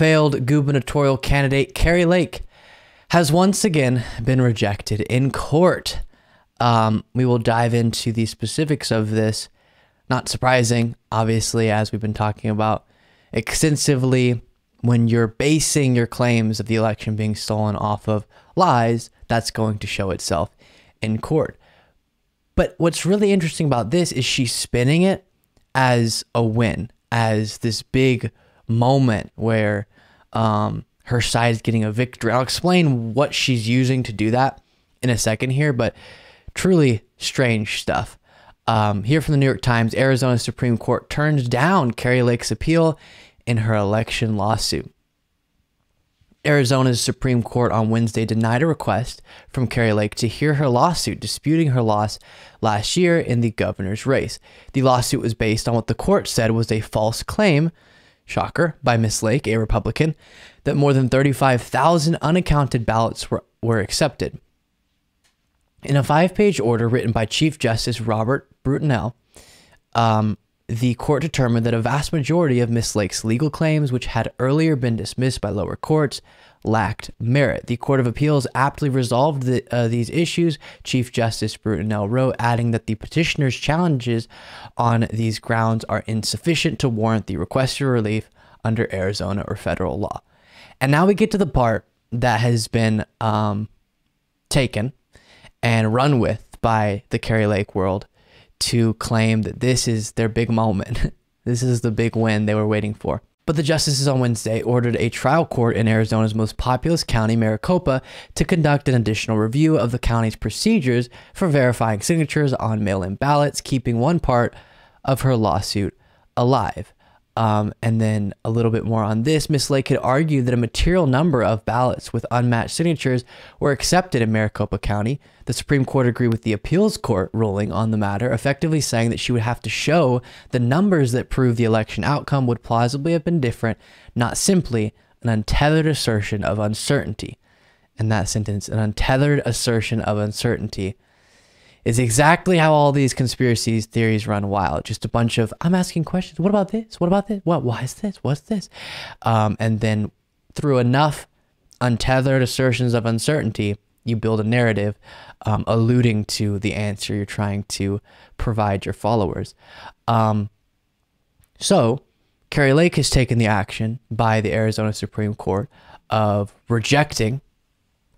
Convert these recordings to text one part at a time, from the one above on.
failed gubernatorial candidate Kari Lake has once again been rejected in court. We will dive into the specifics of this. Not surprising, obviously, as we've been talking about extensively. When you're basing your claims of the election being stolen off of lies, that's going to show itself in court. But what's really interesting about this is she's spinning it as a win, as this big moment where her side is getting a victory. I'll explain what she's using to do that in a second here, but truly strange stuff. Here from the New York Times, Arizona Supreme Court turns down Kari Lake's appeal in her election lawsuit. Arizona's Supreme Court on Wednesday denied a request from Kari Lake to hear her lawsuit disputing her loss last year in the governor's race. The lawsuit was based on what the court said was a false claim, shocker, by Ms. Lake, a Republican, that more than 35,000 unaccounted ballots were accepted. In a 5-page order written by Chief Justice Robert Brutinel, the court determined that a vast majority of Ms. Lake's legal claims, which had earlier been dismissed by lower courts, lacked merit. The Court of Appeals aptly resolved these issues, Chief Justice Brutinel wrote, adding that the petitioner's challenges on these grounds are insufficient to warrant the requested relief under Arizona or federal law. And now we get to the part that has been taken and run with by the Kari Lake world to claim that this is their big moment. This is the big win they were waiting for. But the justices on Wednesday ordered a trial court in Arizona's most populous county, Maricopa, to conduct an additional review of the county's procedures for verifying signatures on mail-in ballots, keeping one part of her lawsuit alive. And then a little bit more on this. Ms. Lake had argued that a material number of ballots with unmatched signatures were accepted in Maricopa County. The Supreme Court agreed with the appeals court ruling on the matter, effectively saying that she would have to show the numbers that prove the election outcome would plausibly have been different, not simply an untethered assertion of uncertainty. And that sentence, an untethered assertion of uncertainty, is exactly how all these conspiracy theories run wild. Just a bunch of, I'm asking questions. What about this? What about this? What? Why is this? What's this? And then through enough untethered assertions of uncertainty, you build a narrative alluding to the answer you're trying to provide your followers. So Kari Lake has taken the action by the Arizona Supreme Court of rejecting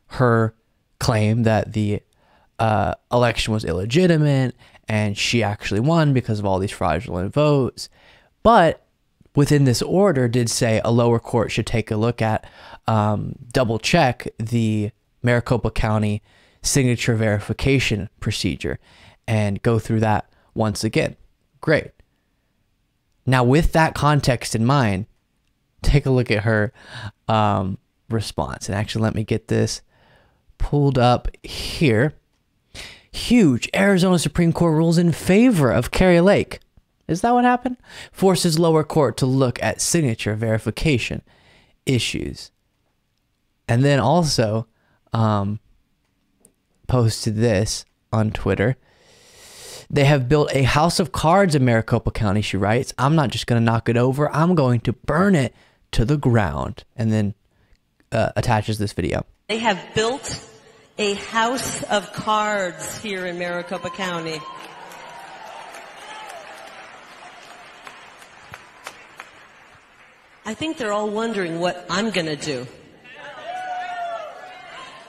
her claim that the election was illegitimate and she actually won because of all these fraudulent votes. But within this order did say a lower court should take a look at, double check the Maricopa County signature verification procedure and go through that once again. Great. Now with that context in mind, take a look at her response. And actually let me get this pulled up here. Huge. Arizona Supreme Court rules in favor of Kari Lake. Is that what happened? Forces lower court to look at signature verification issues. And then also posted this on Twitter. They have built a house of cards in Maricopa County, she writes. I'm not just going to knock it over. I'm going to burn it to the ground. And then attaches this video. They have built a house of cards here in Maricopa County. I think they're all wondering what I'm going to do.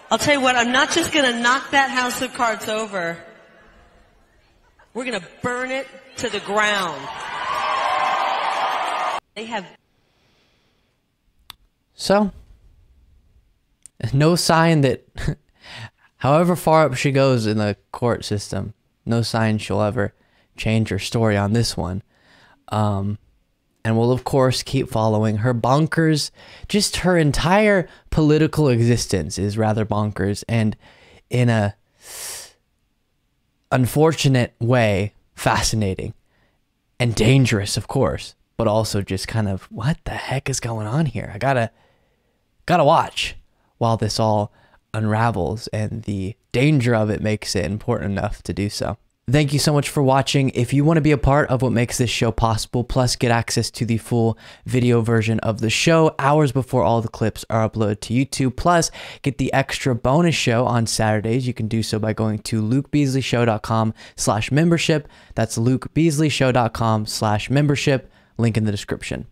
I'll tell you what, I'm not just going to knock that house of cards over. We're going to burn it to the ground. They have... So, no sign that... However far up she goes in the court system, no sign she'll ever change her story on this one. And we'll, of course, keep following her bonkers. Just her entire political existence is rather bonkers. And in a unfortunate way, fascinating. And dangerous, of course. But also just kind of, what the heck is going on here? I gotta watch while this all unravels, and the danger of it makes it important enough to do so. Thank you so much for watching. If you want to be a part of what makes this show possible, plus get access to the full video version of the show hours before all the clips are uploaded to YouTube, plus get the extra bonus show on Saturdays, you can do so by going to lukebeasleyshow.com/membership. That's lukebeasleyshow.com/membership. Link in the description.